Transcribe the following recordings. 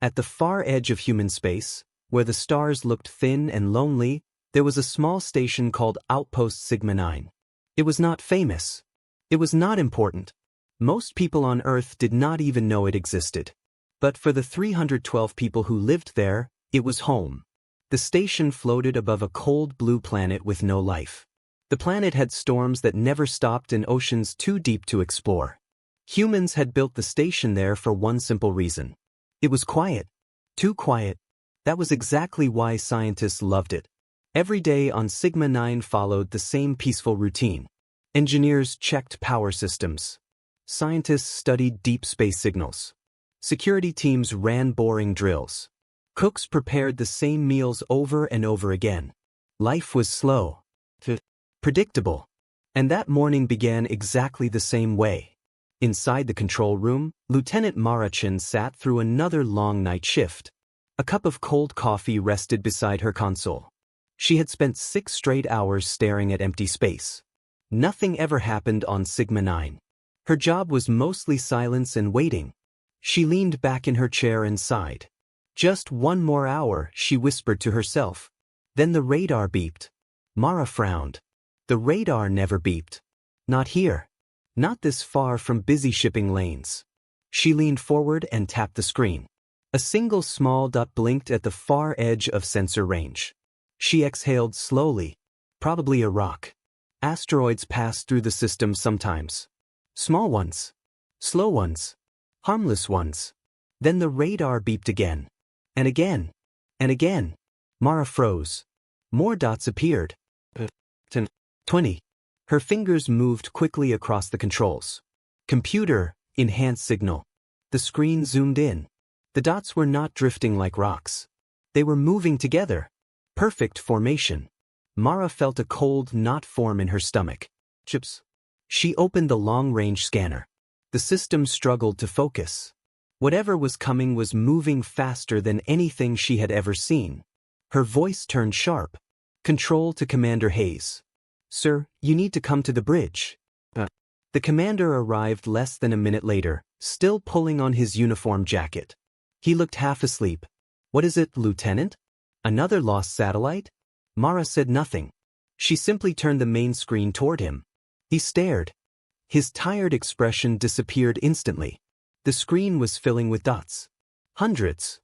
At the far edge of human space, where the stars looked thin and lonely, there was a small station called Outpost Sigma 9. It was not famous. It was not important. Most people on Earth did not even know it existed. But for the 312 people who lived there, it was home. The station floated above a cold blue planet with no life. The planet had storms that never stopped and oceans too deep to explore. Humans had built the station there for one simple reason. It was quiet. Too quiet. That was exactly why scientists loved it. Every day on Sigma 9 followed the same peaceful routine. Engineers checked power systems. Scientists studied deep space signals. Security teams ran boring drills. Cooks prepared the same meals over and over again. Life was slow. Predictable. And that morning began exactly the same way. Inside the control room, Lieutenant Marachin sat through another long night shift. A cup of cold coffee rested beside her console. She had spent 6 straight hours staring at empty space. Nothing ever happened on Sigma 9. Her job was mostly silence and waiting. She leaned back in her chair and sighed. Just one more hour, she whispered to herself. Then the radar beeped. Mara frowned. The radar never beeped. Not here. Not this far from busy shipping lanes. She leaned forward and tapped the screen. A single small dot blinked at the far edge of sensor range. She exhaled slowly. Probably a rock. Asteroids pass through the system sometimes. Small ones. Slow ones. Harmless ones. Then the radar beeped again. And again. And again. Mara froze. More dots appeared. 10. 20. Her fingers moved quickly across the controls. Computer, enhanced signal. The screen zoomed in. The dots were not drifting like rocks. They were moving together. Perfect formation. Mara felt a cold knot form in her stomach. Chips. She opened the long-range scanner. The system struggled to focus. Whatever was coming was moving faster than anything she had ever seen. Her voice turned sharp. Control to Commander Hayes. Sir, you need to come to the bridge. The commander arrived less than a minute later, still pulling on his uniform jacket. He looked half asleep. What is it, Lieutenant? Another lost satellite? Mara said nothing. She simply turned the main screen toward him. He stared. His tired expression disappeared instantly. The screen was filling with dots. Hundreds.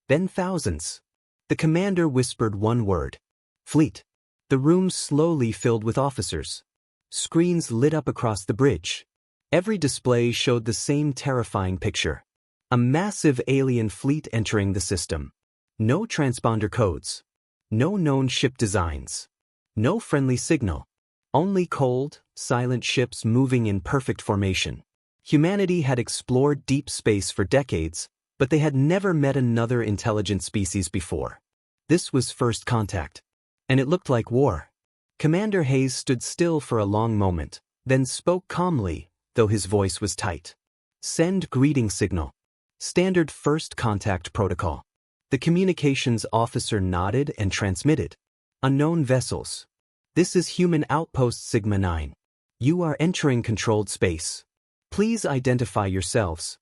Then thousands. The commander whispered one word. Fleet. The room slowly filled with officers. Screens lit up across the bridge. Every display showed the same terrifying picture. A massive alien fleet entering the system. No transponder codes. No known ship designs. No friendly signal. Only cold, silent ships moving in perfect formation. Humanity had explored deep space for decades, but they had never met another intelligent species before. This was first contact. And it looked like war. Commander Hayes stood still for a long moment, then spoke calmly, though his voice was tight. Send greeting signal. Standard first contact protocol. The communications officer nodded and transmitted. Unknown vessels. This is human outpost Sigma 9. You are entering controlled space. Please identify yourselves.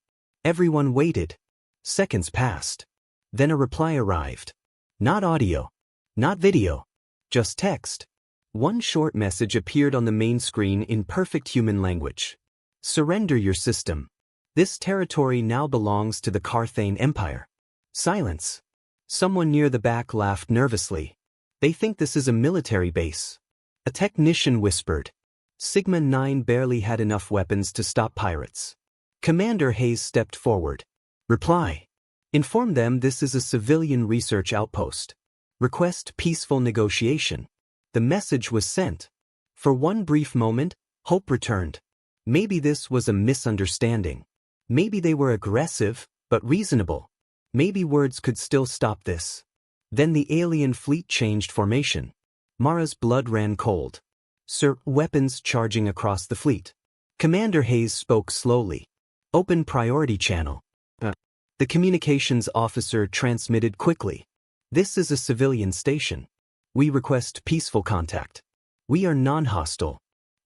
Everyone waited. Seconds passed. Then a reply arrived. Not audio. Not video. Just text. One short message appeared on the main screen in perfect human language. Surrender your system. This territory now belongs to the Carthane Empire. Silence. Someone near the back laughed nervously. They think this is a military base. A technician whispered. Sigma 9 barely had enough weapons to stop pirates. Commander Hayes stepped forward. Reply. Inform them this is a civilian research outpost. Request peaceful negotiation. The message was sent. For one brief moment, hope returned. Maybe this was a misunderstanding. Maybe they were aggressive, but reasonable. Maybe words could still stop this. Then the alien fleet changed formation. Mara's blood ran cold. Sir, weapons charging across the fleet. Commander Hayes spoke slowly. Open priority channel. The communications officer transmitted quickly. This is a civilian station. We request peaceful contact. We are non-hostile.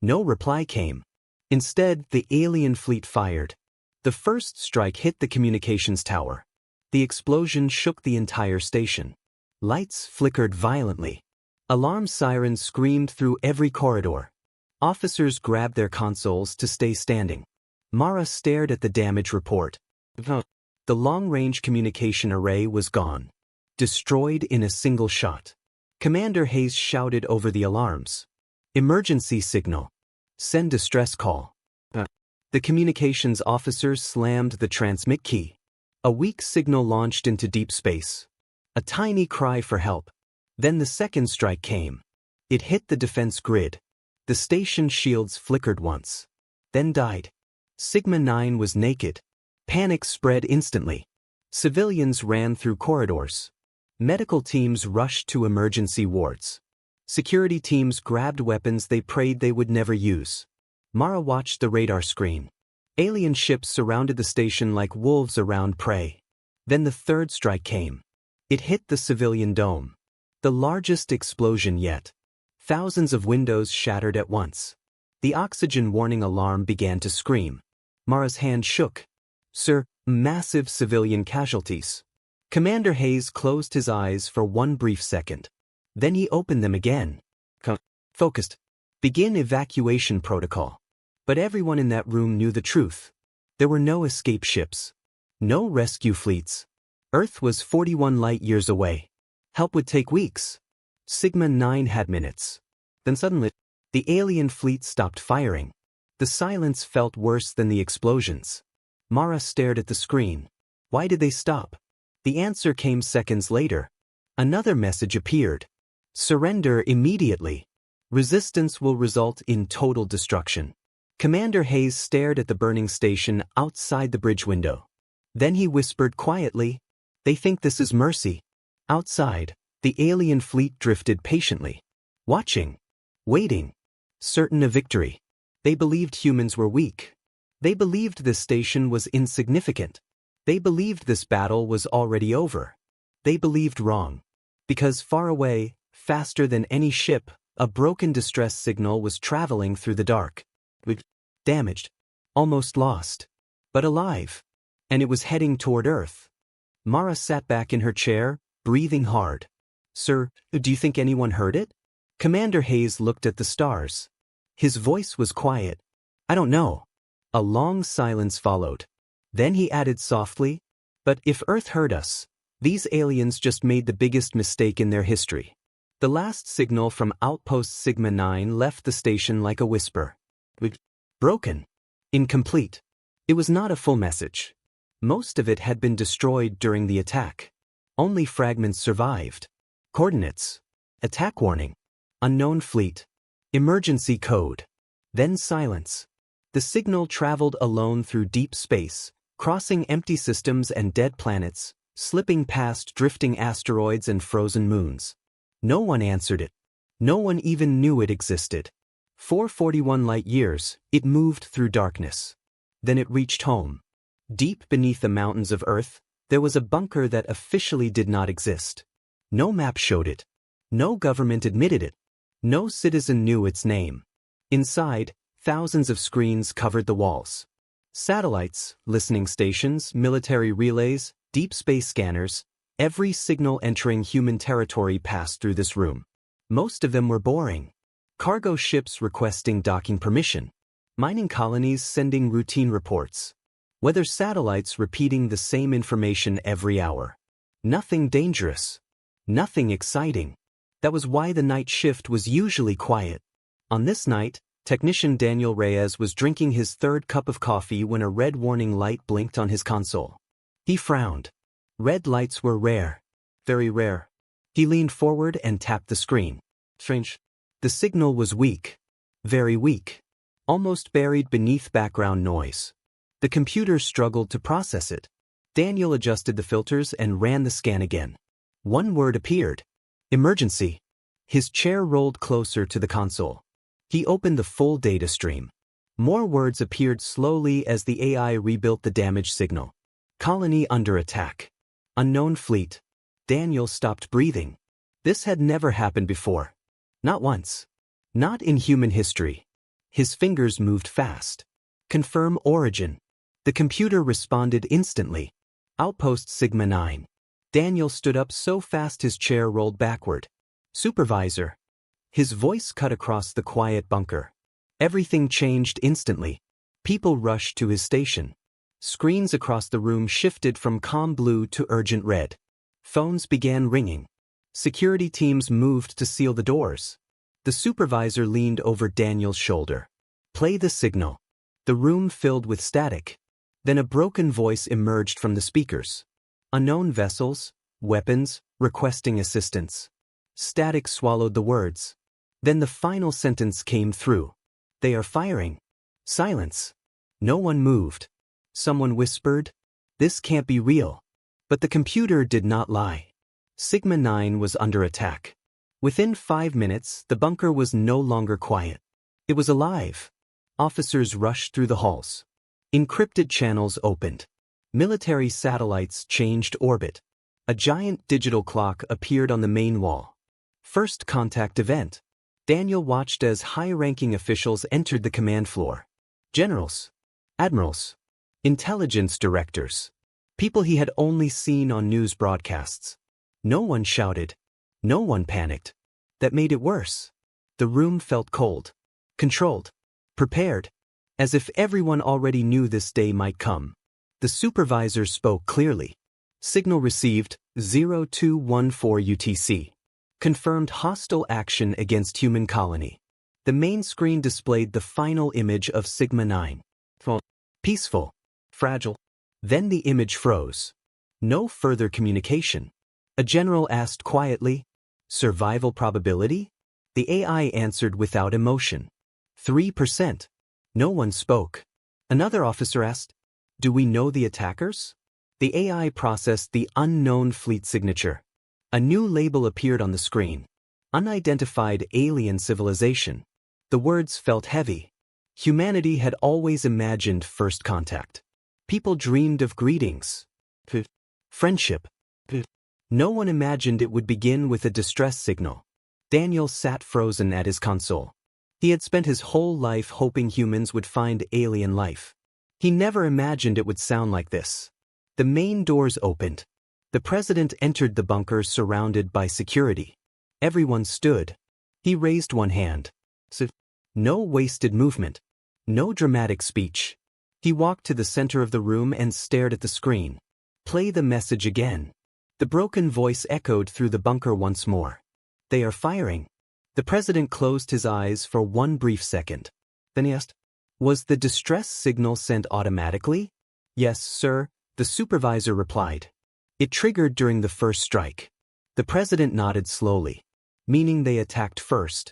No reply came. Instead, the alien fleet fired. The first strike hit the communications tower. The explosion shook the entire station. Lights flickered violently. Alarm sirens screamed through every corridor. Officers grabbed their consoles to stay standing. Mara stared at the damage report. The long-range communication array was gone. Destroyed in a single shot. Commander Hayes shouted over the alarms. Emergency signal. Send distress call. The communications officers slammed the transmit key. A weak signal launched into deep space. A tiny cry for help. Then the second strike came. It hit the defense grid. The station shields flickered once. Then died. Sigma 9 was naked. Panic spread instantly. Civilians ran through corridors. Medical teams rushed to emergency wards. Security teams grabbed weapons they prayed they would never use. Mara watched the radar screen. Alien ships surrounded the station like wolves around prey. Then the third strike came. It hit the civilian dome. The largest explosion yet. Thousands of windows shattered at once. The oxygen warning alarm began to scream. Mara's hand shook. Sir, massive civilian casualties. Commander Hayes closed his eyes for one brief second. Then he opened them again. Focused. Begin evacuation protocol. But everyone in that room knew the truth. There were no escape ships. No rescue fleets. Earth was 41 light-years away. Help would take weeks. Sigma 9 had minutes. Then suddenly, the alien fleet stopped firing. The silence felt worse than the explosions. Mara stared at the screen. Why did they stop? The answer came seconds later. Another message appeared. Surrender immediately. Resistance will result in total destruction. Commander Hayes stared at the burning station outside the bridge window. Then he whispered quietly, "They think this is mercy." Outside, the alien fleet drifted patiently. Watching. Waiting. Certain of victory. They believed humans were weak. They believed this station was insignificant. They believed this battle was already over. They believed wrong. Because far away, faster than any ship, a broken distress signal was traveling through the dark. Damaged. Almost lost. But alive. And it was heading toward Earth. Mara sat back in her chair, breathing hard. Sir, do you think anyone heard it? Commander Hayes looked at the stars. His voice was quiet. I don't know. A long silence followed. Then he added softly, but if Earth heard us, these aliens just made the biggest mistake in their history. The last signal from Outpost Sigma 9 left the station like a whisper. Broken. Incomplete. It was not a full message. Most of it had been destroyed during the attack. Only fragments survived. Coordinates. Attack warning. Unknown fleet. Emergency code. Then silence. The signal traveled alone through deep space, crossing empty systems and dead planets, slipping past drifting asteroids and frozen moons. No one answered it. No one even knew it existed. For 41 light-years, it moved through darkness. Then it reached home. Deep beneath the mountains of Earth, there was a bunker that officially did not exist. No map showed it. No government admitted it. No citizen knew its name. Inside, thousands of screens covered the walls. Satellites, listening stations, military relays, deep space scanners, every signal entering human territory passed through this room. Most of them were boring. Cargo ships requesting docking permission. Mining colonies sending routine reports. Weather satellites repeating the same information every hour. Nothing dangerous. Nothing exciting. That was why the night shift was usually quiet. On this night, technician Daniel Reyes was drinking his third cup of coffee when a red warning light blinked on his console. He frowned. Red lights were rare. Very rare. He leaned forward and tapped the screen. Strange. The signal was weak. Very weak. Almost buried beneath background noise. The computer struggled to process it. Daniel adjusted the filters and ran the scan again. One word appeared. Emergency. His chair rolled closer to the console. He opened the full data stream. More words appeared slowly as the AI rebuilt the damaged signal. Colony under attack. Unknown fleet. Daniel stopped breathing. This had never happened before. Not once. Not in human history. His fingers moved fast. Confirm origin. The computer responded instantly. Outpost Sigma 9. Daniel stood up so fast his chair rolled backward. Supervisor. His voice cut across the quiet bunker. Everything changed instantly. People rushed to his station. Screens across the room shifted from calm blue to urgent red. Phones began ringing. Security teams moved to seal the doors. The supervisor leaned over Daniel's shoulder. Play the signal. The room filled with static. Then a broken voice emerged from the speakers. Unknown vessels, weapons, requesting assistance. Static swallowed the words. Then the final sentence came through. They are firing. Silence. No one moved. Someone whispered, "This can't be real." But the computer did not lie. Sigma 9 was under attack. Within 5 minutes, the bunker was no longer quiet. It was alive. Officers rushed through the halls. Encrypted channels opened. Military satellites changed orbit. A giant digital clock appeared on the main wall. First contact event. Daniel watched as high-ranking officials entered the command floor. Generals, admirals, intelligence directors. People he had only seen on news broadcasts. No one shouted. No one panicked. That made it worse. The room felt cold. Controlled. Prepared. As if everyone already knew this day might come. The supervisor spoke clearly. Signal received, 0214 UTC. Confirmed hostile action against human colony. The main screen displayed the final image of Sigma 9. Peaceful. Fragile. Then the image froze. No further communication. A general asked quietly, "Survival probability?" The AI answered without emotion. 3%. No one spoke. Another officer asked, "Do we know the attackers?" The AI processed the unknown fleet signature. A new label appeared on the screen. Unidentified alien civilization. The words felt heavy. Humanity had always imagined first contact. People dreamed of greetings. Friendship. No one imagined it would begin with a distress signal. Daniel sat frozen at his console. He had spent his whole life hoping humans would find alien life. He never imagined it would sound like this. The main doors opened. The president entered the bunker surrounded by security. Everyone stood. He raised one hand. No wasted movement. No dramatic speech. He walked to the center of the room and stared at the screen. Play the message again. The broken voice echoed through the bunker once more. They are firing. The president closed his eyes for one brief second. Then he asked, "Was the distress signal sent automatically?" "Yes, sir," the supervisor replied. "It triggered during the first strike." The president nodded slowly, meaning they attacked first.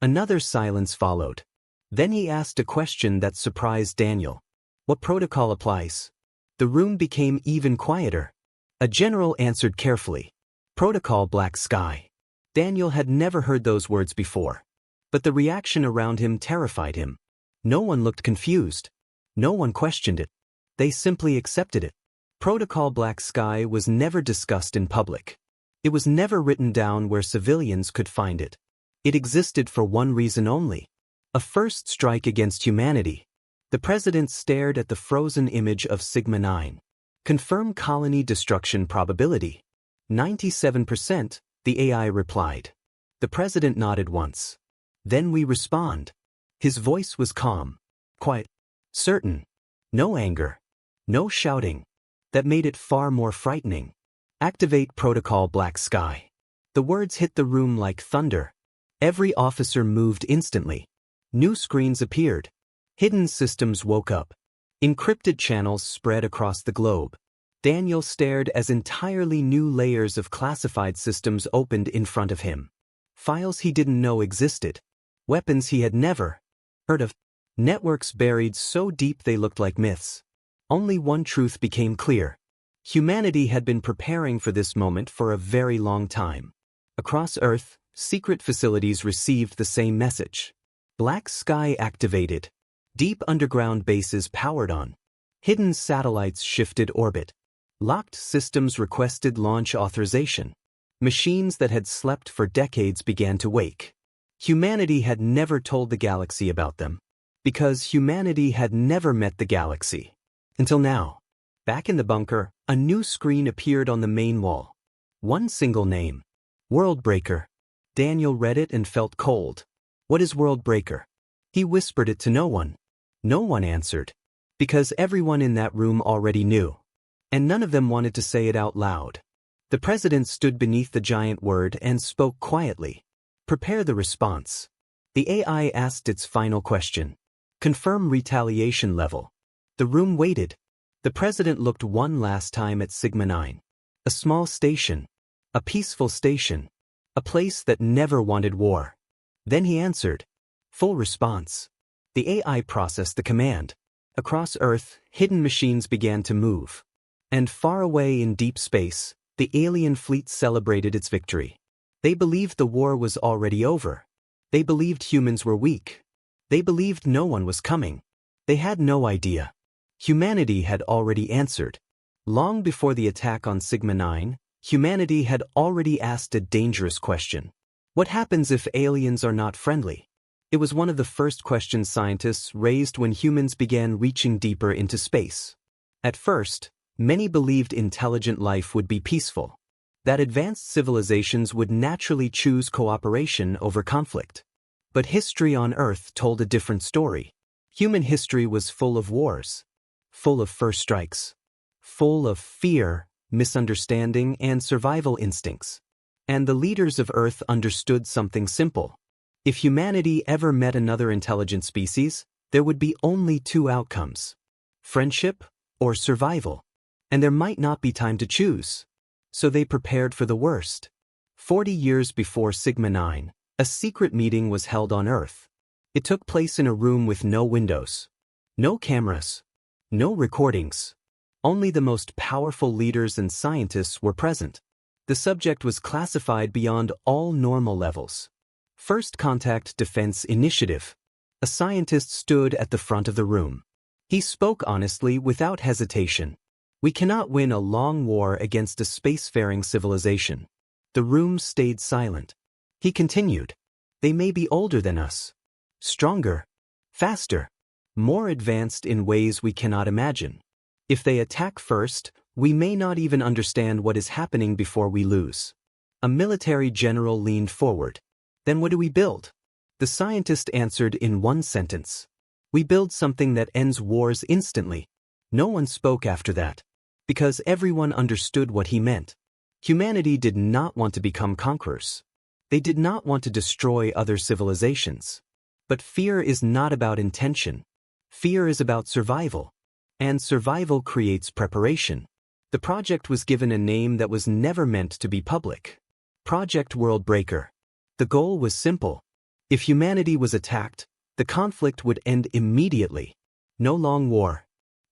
Another silence followed. Then he asked a question that surprised Daniel. "What protocol applies?" The room became even quieter. A general answered carefully. "Protocol Black Sky." Daniel had never heard those words before. But the reaction around him terrified him. No one looked confused. No one questioned it. They simply accepted it. Protocol Black Sky was never discussed in public. It was never written down where civilians could find it. It existed for one reason only. A first strike against humanity. The president stared at the frozen image of Sigma 9. Confirm colony destruction probability. 97%, the AI replied. The president nodded once. Then we respond. His voice was calm. Quiet. Certain. No anger. No shouting. That made it far more frightening. Activate Protocol Black Sky. The words hit the room like thunder. Every officer moved instantly. New screens appeared. Hidden systems woke up. Encrypted channels spread across the globe. Daniel stared as entirely new layers of classified systems opened in front of him. Files he didn't know existed. Weapons he had never heard of. Networks buried so deep they looked like myths. Only one truth became clear. Humanity had been preparing for this moment for a very long time. Across Earth, secret facilities received the same message. Black Sky activated. Deep underground bases powered on. Hidden satellites shifted orbit. Locked systems requested launch authorization. Machines that had slept for decades began to wake. Humanity had never told the galaxy about them. Because humanity had never met the galaxy. Until now. Back in the bunker, a new screen appeared on the main wall. One single name. Worldbreaker. Daniel read it and felt cold. What is Worldbreaker? He whispered it to no one. No one answered. Because everyone in that room already knew. And none of them wanted to say it out loud. The president stood beneath the giant word and spoke quietly. Prepare the response. The AI asked its final question. Confirm retaliation level. The room waited. The president looked one last time at Sigma 9. A small station. A peaceful station. A place that never wanted war. Then he answered. Full response. The AI processed the command. Across Earth, hidden machines began to move. And far away in deep space, the alien fleet celebrated its victory. They believed the war was already over. They believed humans were weak. They believed no one was coming. They had no idea. Humanity had already answered. Long before the attack on Sigma 9, humanity had already asked a dangerous question. What happens if aliens are not friendly? It was one of the first questions scientists raised when humans began reaching deeper into space. At first, many believed intelligent life would be peaceful. That advanced civilizations would naturally choose cooperation over conflict. But history on Earth told a different story. Human history was full of wars. Full of first strikes. Full of fear, misunderstanding, and survival instincts. And the leaders of Earth understood something simple. If humanity ever met another intelligent species, there would be only two outcomes. Friendship or survival. And there might not be time to choose. So they prepared for the worst. 40 years before Sigma 9, a secret meeting was held on Earth. It took place in a room with no windows. No cameras. No recordings. Only the most powerful leaders and scientists were present. The subject was classified beyond all normal levels. First Contact Defense Initiative. A scientist stood at the front of the room. He spoke honestly without hesitation. We cannot win a long war against a spacefaring civilization. The room stayed silent. He continued. They may be older than us. Stronger. Faster. More advanced in ways we cannot imagine. If they attack first, we may not even understand what is happening before we lose. A military general leaned forward. Then what do we build? The scientist answered in one sentence. We build something that ends wars instantly. No one spoke after that. Because everyone understood what he meant. Humanity did not want to become conquerors. They did not want to destroy other civilizations. But fear is not about intention. Fear is about survival. And survival creates preparation. The project was given a name that was never meant to be public. Project Worldbreaker. The goal was simple. If humanity was attacked, the conflict would end immediately. No long war.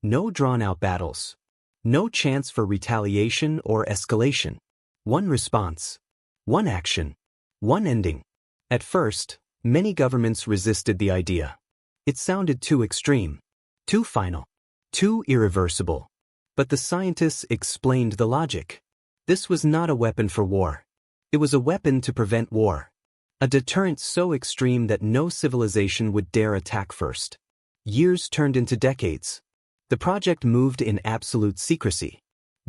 No drawn-out battles. No chance for retaliation or escalation. One response. One action. One ending. At first, many governments resisted the idea. It sounded too extreme. Too final. Too irreversible. But the scientists explained the logic. This was not a weapon for war. It was a weapon to prevent war. A deterrent so extreme that no civilization would dare attack first. Years turned into decades. The project moved in absolute secrecy.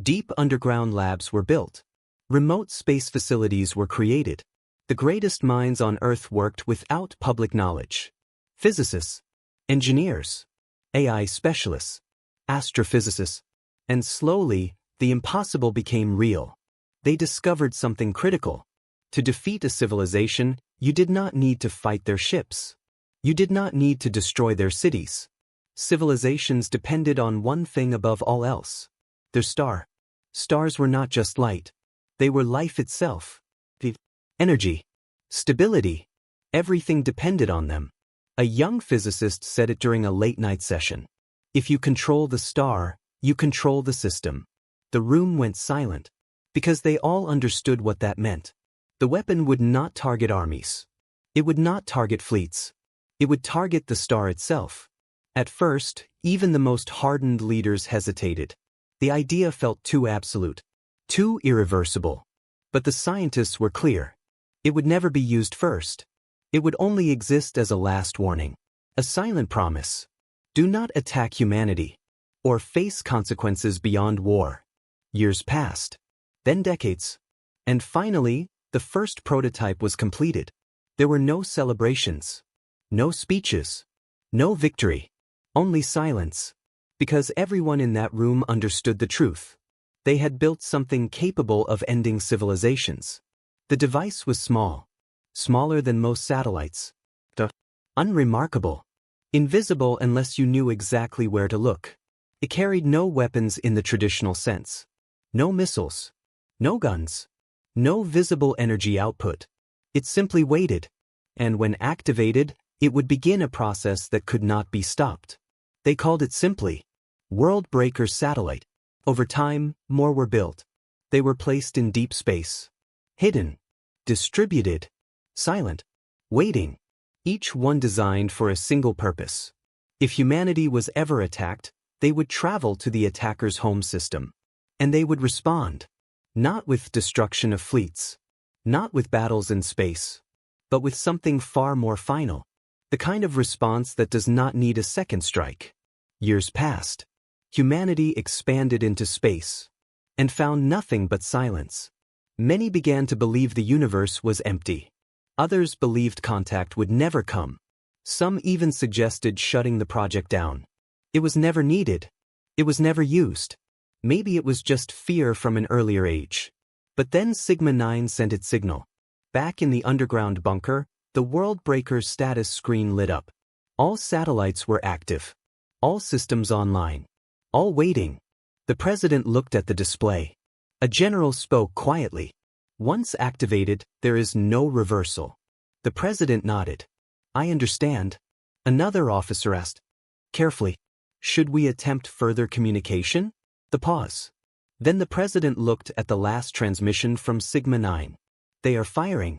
Deep underground labs were built. Remote space facilities were created. The greatest minds on Earth worked without public knowledge. Physicists, engineers, AI specialists, astrophysicists, and slowly, the impossible became real. They discovered something critical. To defeat a civilization, you did not need to fight their ships. You did not need to destroy their cities. Civilizations depended on one thing above all else. Their star. Stars were not just light. They were life itself. The energy. Stability. Everything depended on them. A young physicist said it during a late-night session. If you control the star, you control the system. The room went silent. Because they all understood what that meant. The weapon would not target armies. It would not target fleets. It would target the star itself. At first, even the most hardened leaders hesitated. The idea felt too absolute. Too irreversible. But the scientists were clear. It would never be used first. It would only exist as a last warning. A silent promise. Do not attack humanity. or face consequences beyond war. Years passed, then decades. And finally, the first prototype was completed. There were no celebrations, no speeches, no victory, only silence. Because everyone in that room understood the truth. They had built something capable of ending civilizations. The device was small, smaller than most satellites. Unremarkable, invisible unless you knew exactly where to look. It carried no weapons in the traditional sense. No missiles, no guns, no visible energy output. It simply waited, and when activated, it would begin a process that could not be stopped. They called it simply Worldbreaker satellite. Over time, more were built. They were placed in deep space. Hidden, distributed, silent, waiting. Each one designed for a single purpose. If humanity was ever attacked, they would travel to the attacker's home system. And they would respond. Not with destruction of fleets. Not with battles in space. But with something far more final. The kind of response that does not need a second strike. Years passed. Humanity expanded into space. And found nothing but silence. Many began to believe the universe was empty. Others believed contact would never come. Some even suggested shutting the project down. It was never needed. It was never used. Maybe it was just fear from an earlier age. But then Sigma 9 sent its signal. Back in the underground bunker, the Worldbreaker status screen lit up. All satellites were active. All systems online. All waiting. The president looked at the display. A general spoke quietly. Once activated, there is no reversal. The president nodded. I understand. Another officer asked, carefully, should we attempt further communication? The pause. Then the president looked at the last transmission from Sigma 9. They are firing.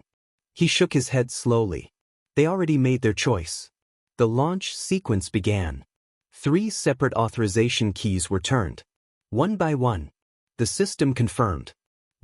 He shook his head slowly. They already made their choice. The launch sequence began. 3 separate authorization keys were turned. One by one. The system confirmed.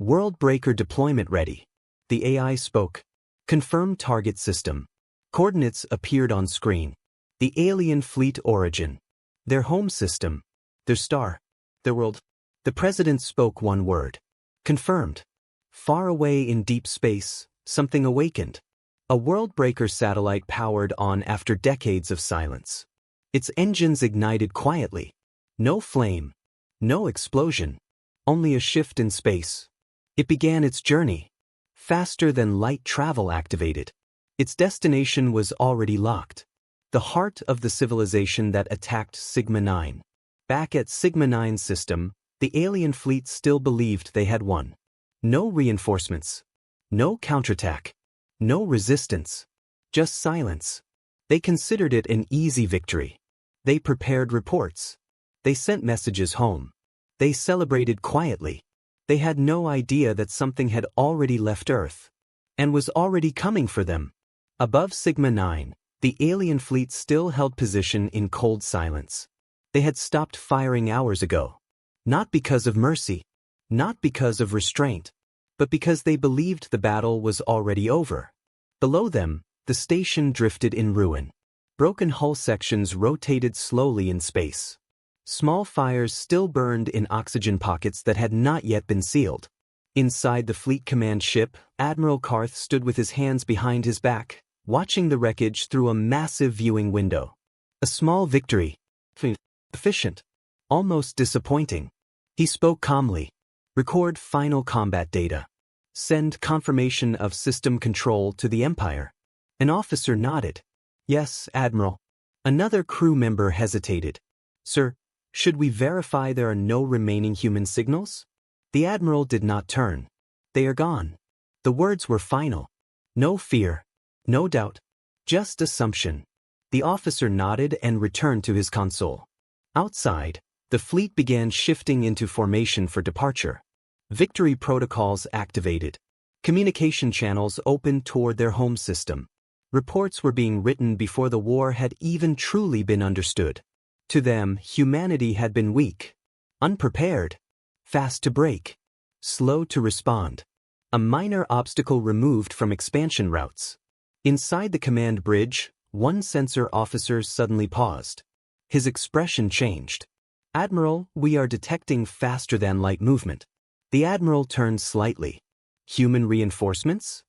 Worldbreaker deployment ready. The AI spoke. Confirm target system. Coordinates appeared on screen. The alien fleet origin. Their home system. Their star. Their world. The president spoke one word. Confirmed. Far away in deep space, something awakened. A Worldbreaker satellite powered on after decades of silence. Its engines ignited quietly. No flame. No explosion. Only a shift in space. It began its journey. Faster than light travel activated. Its destination was already locked. The heart of the civilization that attacked Sigma 9. Back at Sigma 9's system, the alien fleet still believed they had won. No reinforcements. No counterattack. No resistance. Just silence. They considered it an easy victory. They prepared reports. They sent messages home. They celebrated quietly. They had no idea that something had already left Earth and was already coming for them. Above Sigma 9, the alien fleet still held position in cold silence. They had stopped firing hours ago. Not because of mercy, not because of restraint, but because they believed the battle was already over. Below them, the station drifted in ruin. Broken hull sections rotated slowly in space. Small fires still burned in oxygen pockets that had not yet been sealed. Inside the Fleet Command ship, Admiral Carth stood with his hands behind his back, watching the wreckage through a massive viewing window. A small victory. Efficient. Almost disappointing. He spoke calmly. Record final combat data. Send confirmation of system control to the Empire. An officer nodded. Yes, Admiral. Another crew member hesitated. Sir, should we verify there are no remaining human signals? The Admiral did not turn. They are gone. The words were final. No fear. No doubt. Just assumption. The officer nodded and returned to his console. Outside, the fleet began shifting into formation for departure. Victory protocols activated. Communication channels opened toward their home system. Reports were being written before the war had even truly been understood. To them, humanity had been weak, unprepared, fast to break, slow to respond. A minor obstacle removed from expansion routes. Inside the command bridge, one sensor officer suddenly paused. His expression changed. "Admiral, we are detecting faster-than-light movement." The Admiral turned slightly. "Human reinforcements?"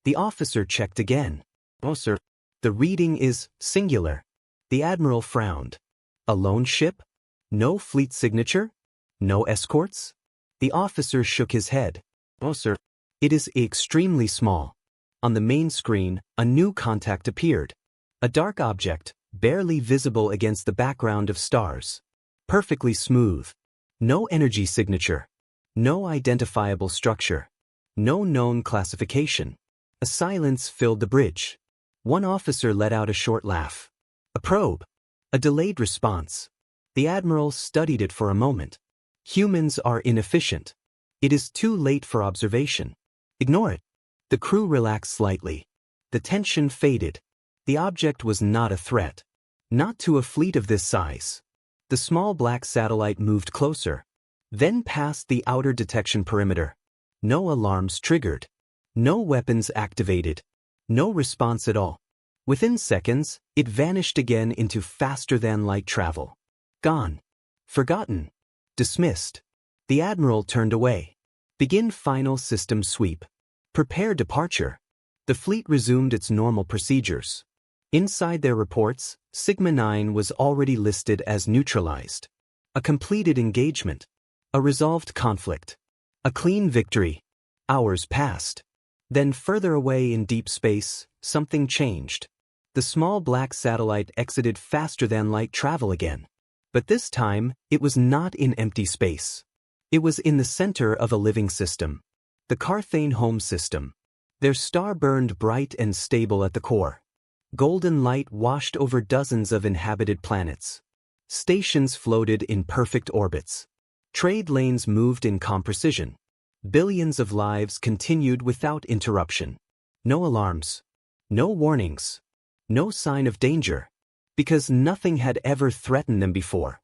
The officer checked again. "Oh, sir." "The reading is singular." The Admiral frowned. "A lone ship? No fleet signature? No escorts?" The officer shook his head. "Oh, sir." "It is extremely small." On the main screen, a new contact appeared. A dark object, barely visible against the background of stars. Perfectly smooth. No energy signature. No identifiable structure. No known classification. A silence filled the bridge. One officer let out a short laugh. "A probe." A delayed response. The Admiral studied it for a moment. "Humans are inefficient. It is too late for observation. Ignore it." The crew relaxed slightly. The tension faded. The object was not a threat. Not to a fleet of this size. The small black satellite moved closer. Then past the outer detection perimeter. No alarms triggered. No weapons activated. No response at all. Within seconds, it vanished again into faster-than-light travel. Gone. Forgotten. Dismissed. The Admiral turned away. "Begin final system sweep. Prepare departure." The fleet resumed its normal procedures. Inside their reports, Sigma 9 was already listed as neutralized. A completed engagement. A resolved conflict. A clean victory. Hours passed. Then further away in deep space, something changed. The small black satellite exited faster-than-light travel again. But this time, it was not in empty space. It was in the center of a living system. The Carthane home system. Their star burned bright and stable at the core. Golden light washed over dozens of inhabited planets. Stations floated in perfect orbits. Trade lanes moved in calm precision. Billions of lives continued without interruption. No alarms. No warnings. No sign of danger. Because nothing had ever threatened them before.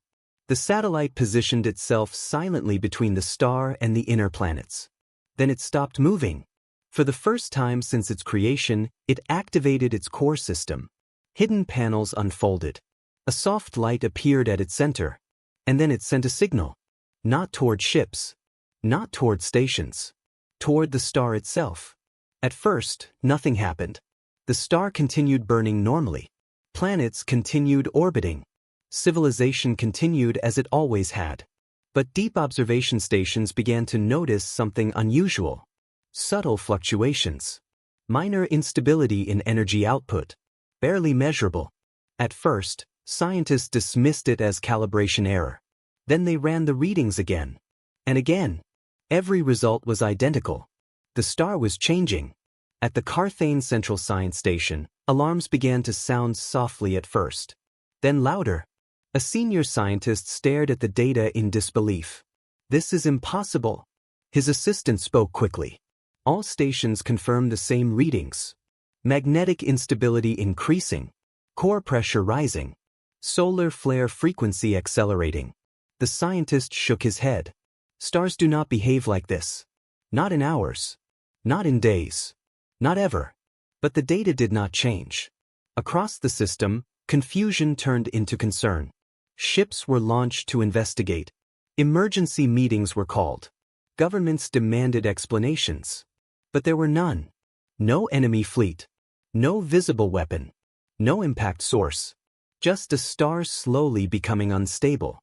The satellite positioned itself silently between the star and the inner planets. Then it stopped moving. For the first time since its creation, it activated its core system. Hidden panels unfolded. A soft light appeared at its center. And then it sent a signal. Not toward ships. Not toward stations. Toward the star itself. At first, nothing happened. The star continued burning normally. Planets continued orbiting. Civilization continued as it always had. But deep observation stations began to notice something unusual. Subtle fluctuations. Minor instability in energy output. Barely measurable. At first, scientists dismissed it as calibration error. Then they ran the readings again. And again. Every result was identical. The star was changing. At the Carthane Central Science Station, alarms began to sound softly at first. Then louder. A senior scientist stared at the data in disbelief. "This is impossible." His assistant spoke quickly. All stations confirmed the same readings. Magnetic instability increasing. Core pressure rising. Solar flare frequency accelerating. The scientist shook his head. Stars do not behave like this. Not in hours. Not in days. Not ever. But the data did not change. Across the system, confusion turned into concern. Ships were launched to investigate. Emergency meetings were called. Governments demanded explanations. But there were none. No enemy fleet. No visible weapon. No impact source. Just a star slowly becoming unstable.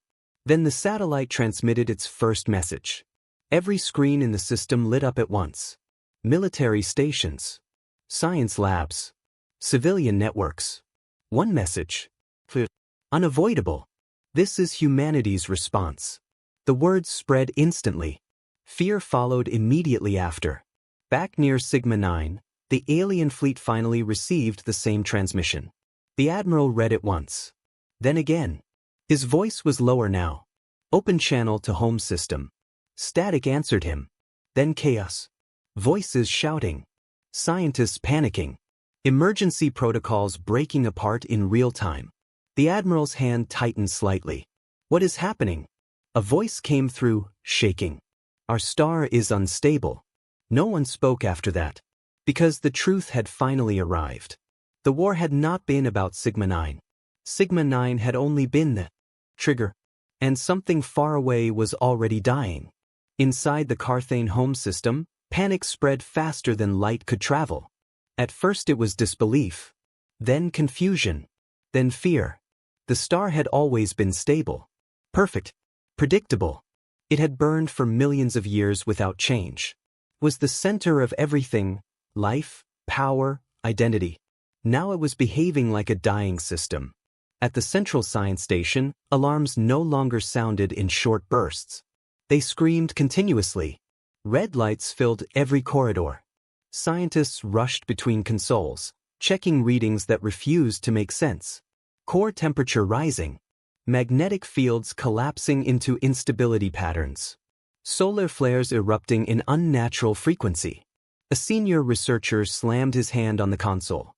Then the satellite transmitted its first message. Every screen in the system lit up at once. Military stations. Science labs. Civilian networks. One message. Clear. Unavoidable. This is humanity's response. The words spread instantly. Fear followed immediately after. Back near Sigma 9, the alien fleet finally received the same transmission. The Admiral read it once. Then again. His voice was lower now. Open channel to home system. Static answered him. Then chaos. Voices shouting. Scientists panicking. Emergency protocols breaking apart in real time. The Admiral's hand tightened slightly. What is happening? A voice came through, shaking. Our star is unstable. No one spoke after that. Because the truth had finally arrived. The war had not been about Sigma 9. Sigma 9 had only been the trigger. And something far away was already dying. Inside the Carthane home system, panic spread faster than light could travel. At first it was disbelief, then confusion, then fear. The star had always been stable, perfect, predictable. It had burned for millions of years without change. Was the center of everything, life, power, identity. Now it was behaving like a dying system. At the central science station, alarms no longer sounded in short bursts. They screamed continuously. Red lights filled every corridor. Scientists rushed between consoles, checking readings that refused to make sense. Core temperature rising. Magnetic fields collapsing into instability patterns. Solar flares erupting in unnatural frequency. A senior researcher slammed his hand on the console.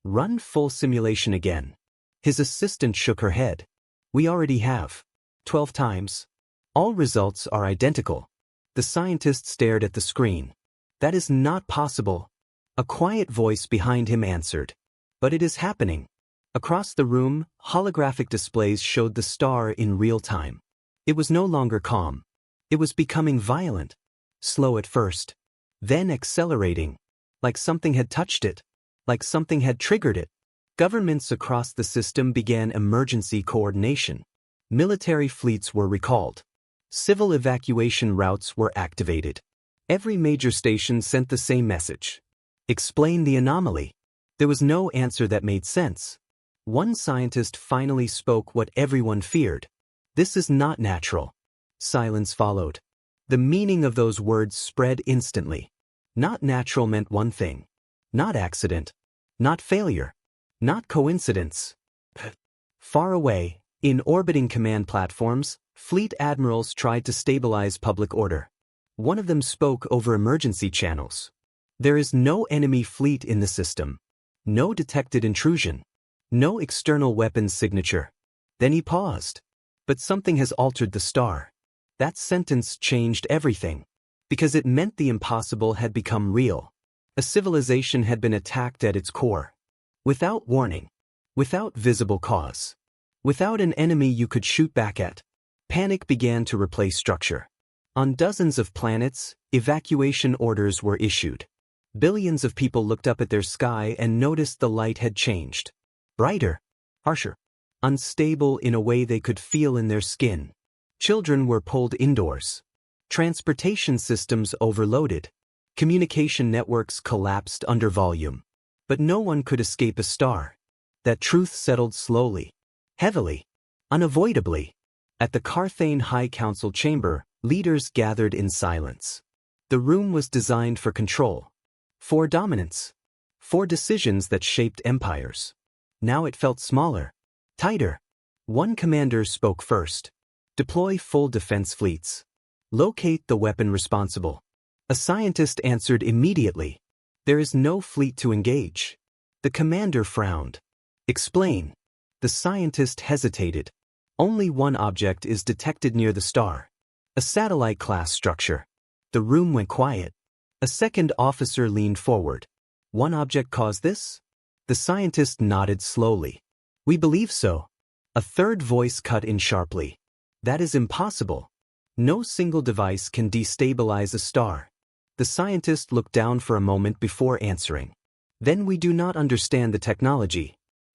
Run full simulation again. His assistant shook her head. We already have. 12 times. All results are identical. The scientist stared at the screen. That is not possible. A quiet voice behind him answered. But it is happening. Across the room, holographic displays showed the star in real time. It was no longer calm. It was becoming violent. Slow at first. Then accelerating. Like something had touched it. Like something had triggered it. Governments across the system began emergency coordination. Military fleets were recalled. Civil evacuation routes were activated. Every major station sent the same message. Explain the anomaly. There was no answer that made sense. One scientist finally spoke what everyone feared. This is not natural. Silence followed. The meaning of those words spread instantly. Not natural meant one thing. Not accident. Not failure. Not coincidence. Far away, in orbiting command platforms, fleet admirals tried to stabilize public order. One of them spoke over emergency channels. There is no enemy fleet in the system. No detected intrusion. No external weapons signature. Then he paused. But something has altered the star. That sentence changed everything. Because it meant the impossible had become real. A civilization had been attacked at its core. Without warning. Without visible cause. Without an enemy you could shoot back at. Panic began to replace structure. On dozens of planets, evacuation orders were issued. Billions of people looked up at their sky and noticed the light had changed. Brighter. Harsher. Unstable in a way they could feel in their skin. Children were pulled indoors. Transportation systems overloaded. Communication networks collapsed under volume. But no one could escape a star. That truth settled slowly. Heavily. Unavoidably. At the Carthane High Council chamber, leaders gathered in silence. The room was designed for control. For dominance. For decisions that shaped empires. Now it felt smaller. Tighter. One commander spoke first. Deploy full defense fleets. Locate the weapon responsible. A scientist answered immediately. There is no fleet to engage. The commander frowned. Explain. The scientist hesitated. Only one object is detected near the star. A satellite-class structure. The room went quiet. A second officer leaned forward. One object caused this? The scientist nodded slowly. We believe so. A third voice cut in sharply. That is impossible. No single device can destabilize a star. The scientist looked down for a moment before answering. Then we do not understand the technology.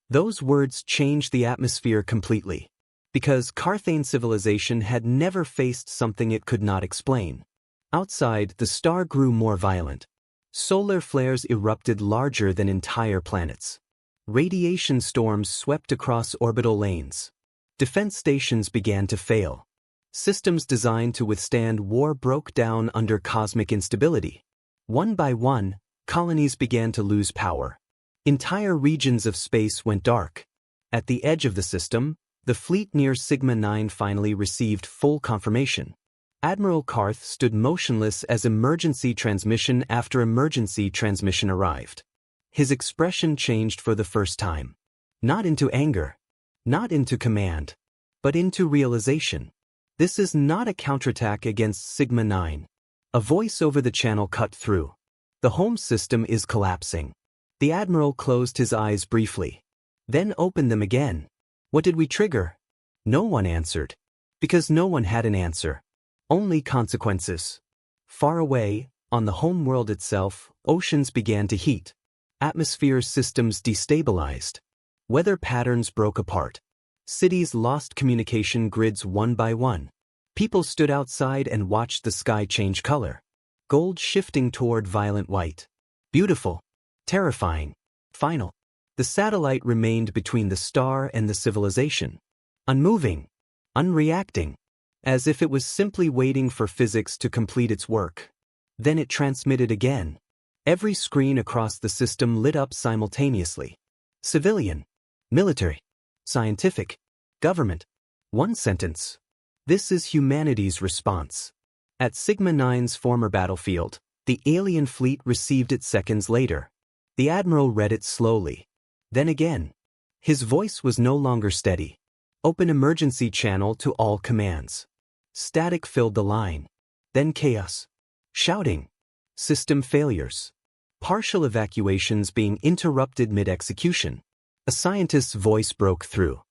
Those words changed the atmosphere completely. Because Carthane civilization had never faced something it could not explain. Outside, the star grew more violent. Solar flares erupted larger than entire planets. Radiation storms swept across orbital lanes. Defense stations began to fail. Systems designed to withstand war broke down under cosmic instability. One by one, colonies began to lose power. Entire regions of space went dark. At the edge of the system, the fleet near Sigma 9 finally received full confirmation. Admiral Carth stood motionless as emergency transmission after emergency transmission arrived. His expression changed for the first time. Not into anger. Not into command. But into realization. This is not a counterattack against Sigma 9. A voice over the channel cut through. The home system is collapsing. The Admiral closed his eyes briefly. Then opened them again. What did we trigger? No one answered. Because no one had an answer. Only consequences. Far away, on the home world itself, oceans began to heat. Atmosphere systems destabilized. Weather patterns broke apart. Cities lost communication grids one by one. People stood outside and watched the sky change color. Gold shifting toward violent white. Beautiful. Terrifying. Final. The satellite remained between the star and the civilization. Unmoving. Unreacting. As if it was simply waiting for physics to complete its work. Then it transmitted again. Every screen across the system lit up simultaneously. Civilian. Military. Scientific. Government. One sentence. This is humanity's response. At Sigma 9's former battlefield, the alien fleet received it seconds later. The admiral read it slowly. Then again. His voice was no longer steady. Open emergency channel to all commands. Static filled the line. Then chaos. Shouting. System failures. Partial evacuations being interrupted mid-execution. A scientist's voice broke through.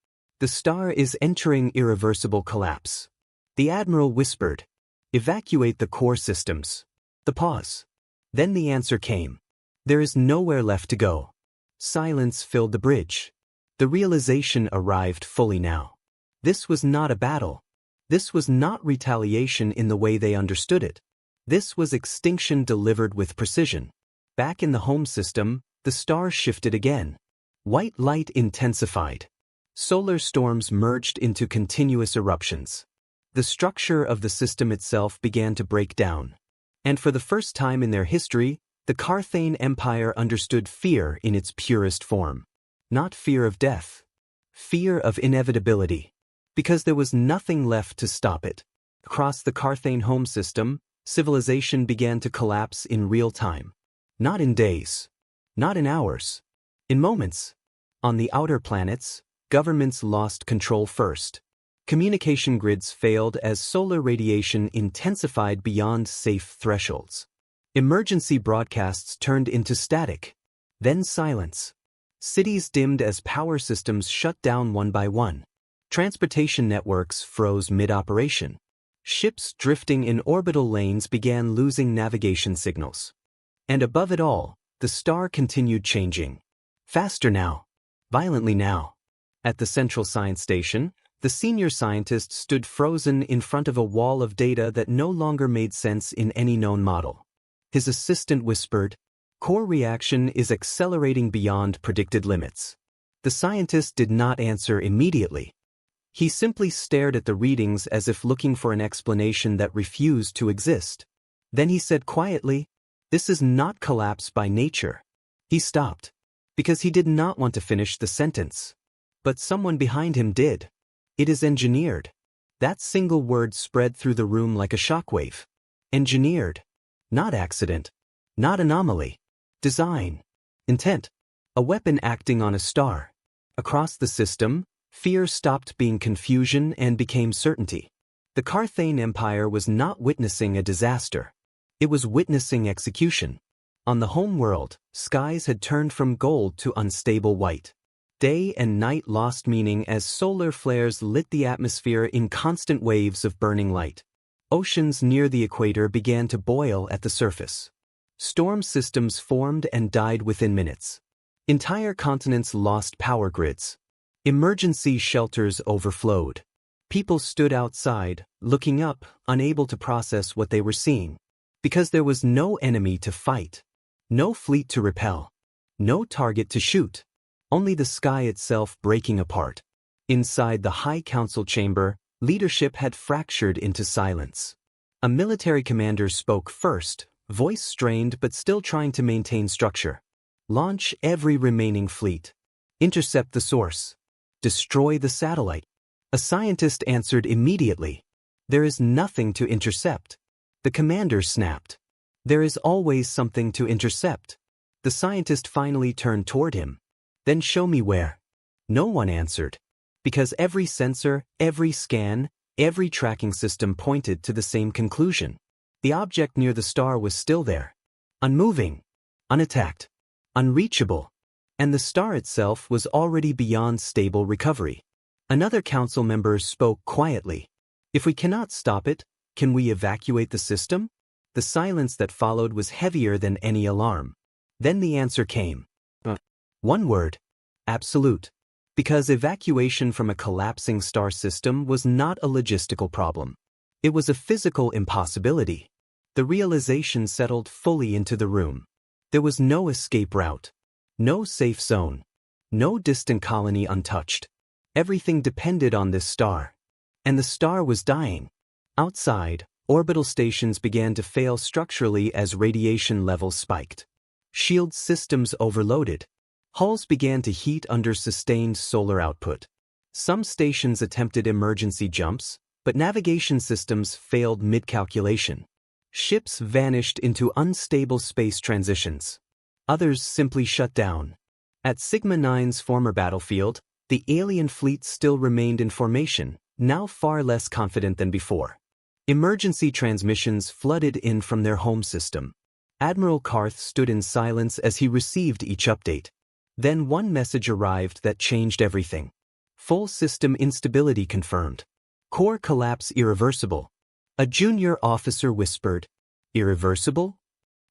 The star is entering irreversible collapse. The admiral whispered. Evacuate the core systems. The pause. Then the answer came. There is nowhere left to go. Silence filled the bridge. The realization arrived fully now. This was not a battle. This was not retaliation in the way they understood it. This was extinction delivered with precision. Back in the home system, the star shifted again. White light intensified. Solar storms merged into continuous eruptions. The structure of the system itself began to break down. And for the first time in their history, the Carthane Empire understood fear in its purest form. Not fear of death. Fear of inevitability. Because there was nothing left to stop it. Across the Carthane home system, civilization began to collapse in real time. Not in days. Not in hours. In moments. On the outer planets, governments lost control first. Communication grids failed as solar radiation intensified beyond safe thresholds. Emergency broadcasts turned into static. Then silence. Cities dimmed as power systems shut down one by one. Transportation networks froze mid-operation. Ships drifting in orbital lanes began losing navigation signals. And above it all, the star continued changing. Faster now. Violently now. At the Central Science Station, the senior scientist stood frozen in front of a wall of data that no longer made sense in any known model. His assistant whispered, "Core reaction is accelerating beyond predicted limits." The scientist did not answer immediately. He simply stared at the readings as if looking for an explanation that refused to exist. Then he said quietly, "This is not collapse by nature." He stopped. Because he did not want to finish the sentence. But someone behind him did. "It is engineered." That single word spread through the room like a shockwave. Engineered. Not accident. Not anomaly. Design. Intent. A weapon acting on a star. Across the system, fear stopped being confusion and became certainty. The Carthane Empire was not witnessing a disaster. It was witnessing execution. On the home world, skies had turned from gold to unstable white. Day and night lost meaning as solar flares lit the atmosphere in constant waves of burning light. Oceans near the equator began to boil at the surface. Storm systems formed and died within minutes. Entire continents lost power grids. Emergency shelters overflowed. People stood outside, looking up, unable to process what they were seeing. Because there was no enemy to fight. No fleet to repel. No target to shoot. Only the sky itself breaking apart. Inside the High Council chamber, leadership had fractured into silence. A military commander spoke first, voice strained but still trying to maintain structure. Launch every remaining fleet. Intercept the source. Destroy the satellite. A scientist answered immediately. There is nothing to intercept. The commander snapped. There is always something to intercept. The scientist finally turned toward him. Then show me where. No one answered. Because every sensor, every scan, every tracking system pointed to the same conclusion. The object near the star was still there. Unmoving. Unattacked. Unreachable. And the star itself was already beyond stable recovery. Another council member spoke quietly. If we cannot stop it, can we evacuate the system? The silence that followed was heavier than any alarm. Then the answer came. One word. Absolute. Because evacuation from a collapsing star system was not a logistical problem. It was a physical impossibility. The realization settled fully into the room. There was no escape route. No safe zone. No distant colony untouched. Everything depended on this star. And the star was dying. Outside, orbital stations began to fail structurally as radiation levels spiked. Shield systems overloaded. Hulls began to heat under sustained solar output. Some stations attempted emergency jumps, but navigation systems failed mid-calculation. Ships vanished into unstable space transitions. Others simply shut down. At Sigma 9's former battlefield, the alien fleet still remained in formation, now far less confident than before. Emergency transmissions flooded in from their home system. Admiral Carth stood in silence as he received each update. Then one message arrived that changed everything. Full system instability confirmed. Core collapse irreversible. A junior officer whispered, "Irreversible?"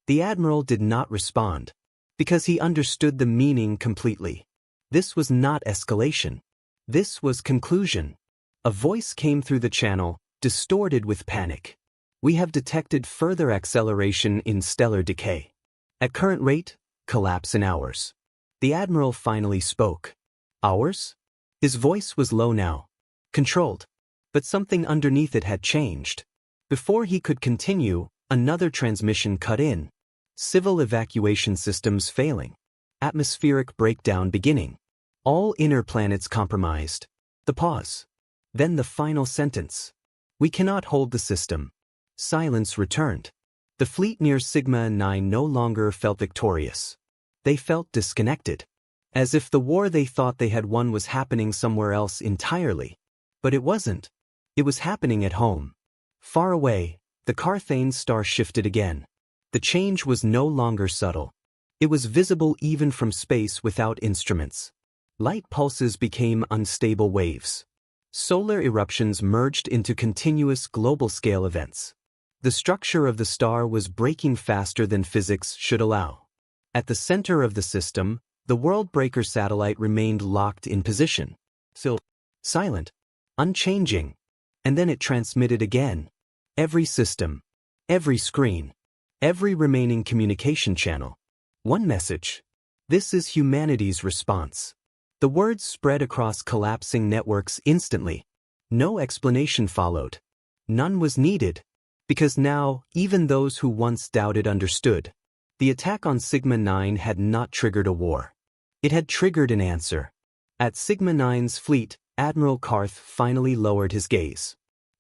The admiral did not respond, because he understood the meaning completely. This was not escalation. This was conclusion. A voice came through the channel, distorted with panic. "We have detected further acceleration in stellar decay. At current rate, collapse in hours." The admiral finally spoke. Hours? His voice was low now. Controlled. But something underneath it had changed. Before he could continue, another transmission cut in. Civil evacuation systems failing. Atmospheric breakdown beginning. All inner planets compromised. The pause. Then the final sentence. "We cannot hold the system." Silence returned. The fleet near Sigma 9 no longer felt victorious. They felt disconnected. As if the war they thought they had won was happening somewhere else entirely. But it wasn't. It was happening at home. Far away, the Carthane star shifted again. The change was no longer subtle. It was visible even from space without instruments. Light pulses became unstable waves. Solar eruptions merged into continuous global-scale events. The structure of the star was breaking faster than physics should allow. At the center of the system, the Worldbreaker satellite remained locked in position. Still, silent, unchanging. And then it transmitted again. Every system, every screen, every remaining communication channel. One message. "This is humanity's response." The words spread across collapsing networks instantly. No explanation followed. None was needed. Because now, even those who once doubted understood. The attack on Sigma 9 had not triggered a war. It had triggered an answer. At Sigma 9's fleet, Admiral Carth finally lowered his gaze.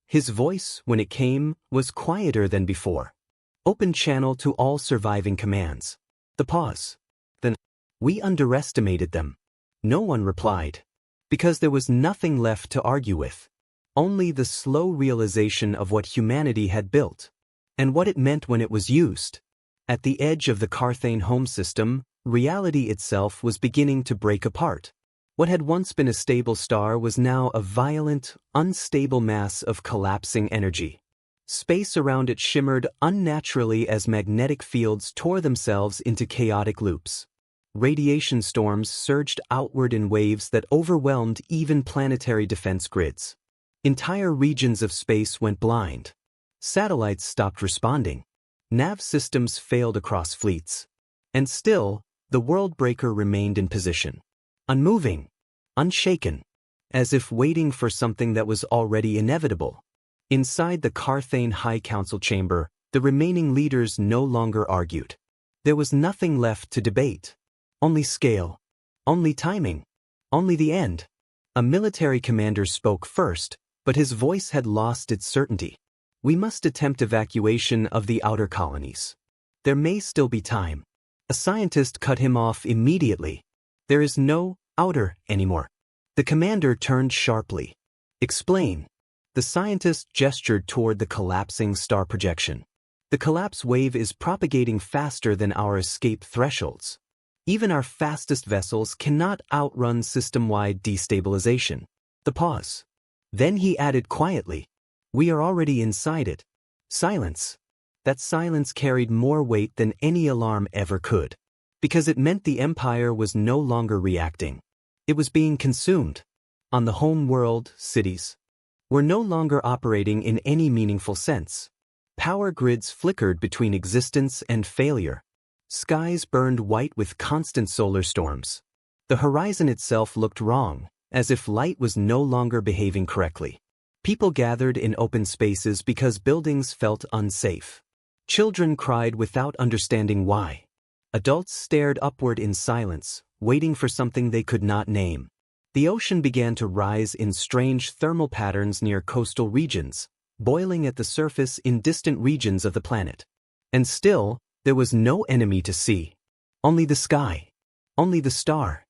His voice, when it came, was quieter than before. Open channel to all surviving commands. The pause. Then, "We underestimated them." No one replied. Because there was nothing left to argue with. Only the slow realization of what humanity had built. And what it meant when it was used. At the edge of the Carthane home system, reality itself was beginning to break apart. What had once been a stable star was now a violent, unstable mass of collapsing energy. Space around it shimmered unnaturally as magnetic fields tore themselves into chaotic loops. Radiation storms surged outward in waves that overwhelmed even planetary defense grids. Entire regions of space went blind. Satellites stopped responding. Nav systems failed across fleets. And still, the Worldbreaker remained in position. Unmoving, unshaken, as if waiting for something that was already inevitable. Inside the Carthane High Council chamber, the remaining leaders no longer argued. There was nothing left to debate. Only scale. Only timing. Only the end. A military commander spoke first, but his voice had lost its certainty. "We must attempt evacuation of the outer colonies. There may still be time." A scientist cut him off immediately. "There is no outer anymore." The commander turned sharply. "Explain." The scientist gestured toward the collapsing star projection. "The collapse wave is propagating faster than our escape thresholds. Even our fastest vessels cannot outrun system-wide destabilization." The pause. Then he added quietly, We are already inside it. Silence. That silence carried more weight than any alarm ever could. Because it meant the Empire was no longer reacting. It was being consumed. On the home world, cities were no longer operating in any meaningful sense. Power grids flickered between existence and failure. Skies burned white with constant solar storms. The horizon itself looked wrong, as if light was no longer behaving correctly. People gathered in open spaces because buildings felt unsafe. Children cried without understanding why. Adults stared upward in silence, waiting for something they could not name. The ocean began to rise in strange thermal patterns near coastal regions, boiling at the surface in distant regions of the planet. And still, there was no enemy to see. Only the sky. Only the star.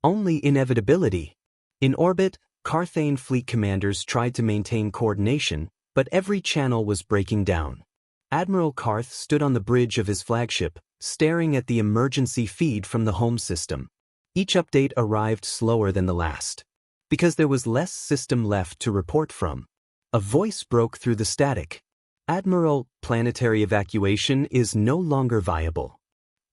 Only inevitability. In orbit, Carthane fleet commanders tried to maintain coordination, but every channel was breaking down. Admiral Carth stood on the bridge of his flagship, staring at the emergency feed from the home system. Each update arrived slower than the last. Because there was less system left to report from. A voice broke through the static. Admiral, planetary evacuation is no longer viable.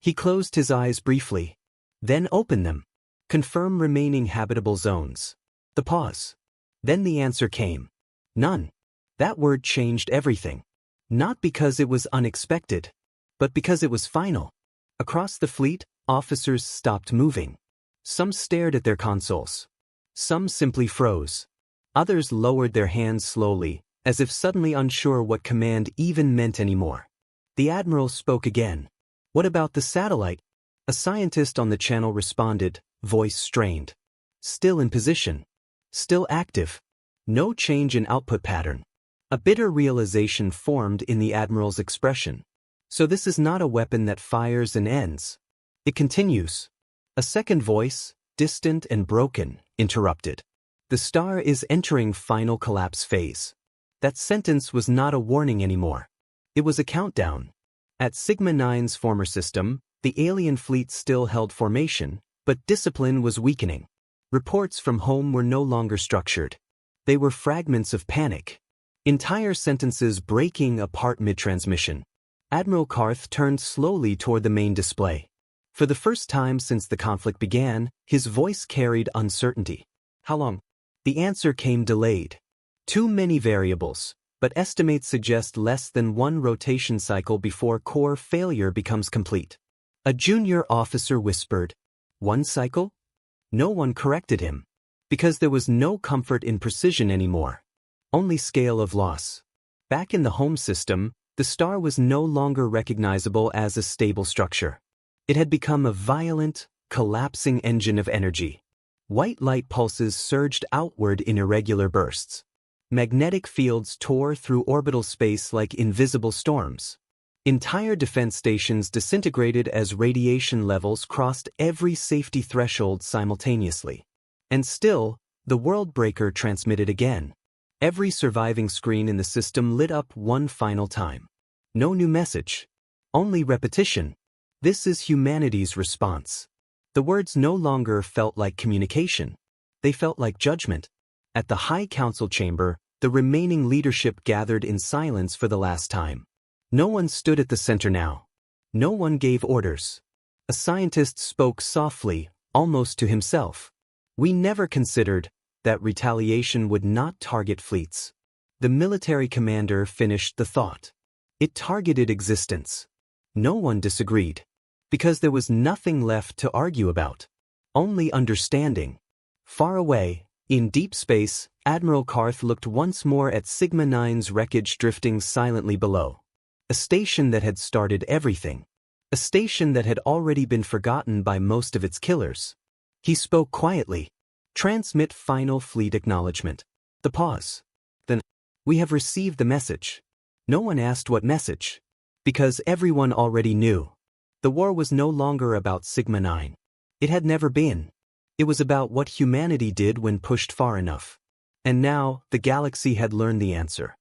He closed his eyes briefly. Then opened them. Confirm remaining habitable zones. The pause. Then the answer came. None. That word changed everything. Not because it was unexpected, but because it was final. Across the fleet, officers stopped moving. Some stared at their consoles. Some simply froze. Others lowered their hands slowly, as if suddenly unsure what command even meant anymore. The admiral spoke again. What about the satellite? A scientist on the channel responded, voice strained. Still in position. Still active. No change in output pattern. A bitter realization formed in the admiral's expression. So this is not a weapon that fires and ends. It continues. A second voice, distant and broken, interrupted. The star is entering final collapse phase. That sentence was not a warning anymore. It was a countdown. At Sigma 9's former system, the alien fleet still held formation, but discipline was weakening. Reports from home were no longer structured. They were fragments of panic. Entire sentences breaking apart mid-transmission. Admiral Carth turned slowly toward the main display. For the first time since the conflict began, his voice carried uncertainty. How long? The answer came delayed. Too many variables, but estimates suggest less than one rotation cycle before core failure becomes complete. A junior officer whispered, "One cycle?" No one corrected him. Because there was no comfort in precision anymore. Only scale of loss. Back in the home system, the star was no longer recognizable as a stable structure. It had become a violent, collapsing engine of energy. White light pulses surged outward in irregular bursts. Magnetic fields tore through orbital space like invisible storms. Entire defense stations disintegrated as radiation levels crossed every safety threshold simultaneously. And still, the Worldbreaker transmitted again. Every surviving screen in the system lit up one final time. No new message. Only repetition. This is humanity's response. The words no longer felt like communication. They felt like judgment. At the High Council chamber, the remaining leadership gathered in silence for the last time. No one stood at the center now. No one gave orders. A scientist spoke softly, almost to himself. We never considered that retaliation would not target fleets. The military commander finished the thought. It targeted existence. No one disagreed. Because there was nothing left to argue about. Only understanding. Far away, in deep space, Admiral Carth looked once more at Sigma 9's wreckage drifting silently below. A station that had started everything. A station that had already been forgotten by most of its killers. He spoke quietly. Transmit final fleet acknowledgement. The pause. Then, we have received the message. No one asked what message. Because everyone already knew. The war was no longer about Sigma 9. It had never been. It was about what humanity did when pushed far enough. And now, the galaxy had learned the answer.